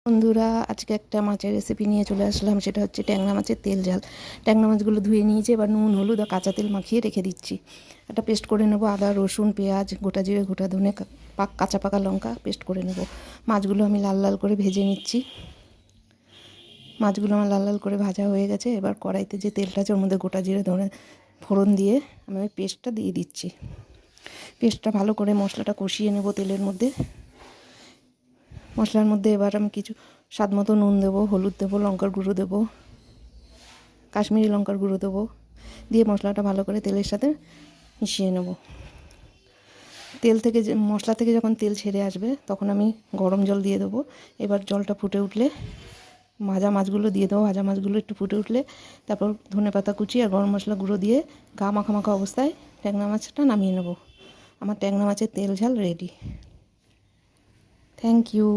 বন্ধুরা, আজকে একটা মাছের রেসিপি নিয়ে চলে আসলাম। সেটা হচ্ছে ট্যাংরা মাছের তেল ঝাল। ট্যাংরা মাছগুলো ধুয়ে নিয়েছি, এবার নুন হলুদ আর কাঁচা তেল মাখিয়ে রেখে দিচ্ছি। একটা পেস্ট করে নেব, আদা রসুন পেঁয়াজ গোটা জিরে গোটা ধনে কাঁচা পাকা লঙ্কা পেস্ট করে নেব। মাছগুলো আমি লাল লাল করে ভেজে নিচ্ছি। মাছগুলো আমার লাল লাল করে ভাজা হয়ে গেছে। এবার কড়াইতে যে তেলটা আছে ওর মধ্যে গোটা জিরে ধনে ফোড়ন দিয়ে আমি ওই পেস্টটা দিয়ে দিচ্ছি। পেস্টটা ভালো করে মশলাটা কষিয়ে নেব তেলের মধ্যে। মশলার মধ্যে এবার আমি কিছু স্বাদ মতো নুন দেবো, হলুদ দেবো, লঙ্কার গুঁড়ো দেবো, কাশ্মীরি লঙ্কার গুঁড়ো দেবো, দিয়ে মশলাটা ভালো করে তেলের সাথে মিশিয়ে নেব। মশলা থেকে যখন তেল ছেড়ে আসবে তখন আমি গরম জল দিয়ে দেবো। এবার জলটা ফুটে উঠলে ভাজা মাছগুলো দিয়ে দেবো। ভাজা মাছগুলো একটু ফুটে উঠলে তারপর ধনেপাতা কুচি আর গরম মশলা গুঁড়ো দিয়ে গা মাখা মাখা অবস্থায় ট্যাংরা মাছটা নামিয়ে নেব। আমার ট্যাংরা মাছের তেল ঝাল রেডি। Thank you.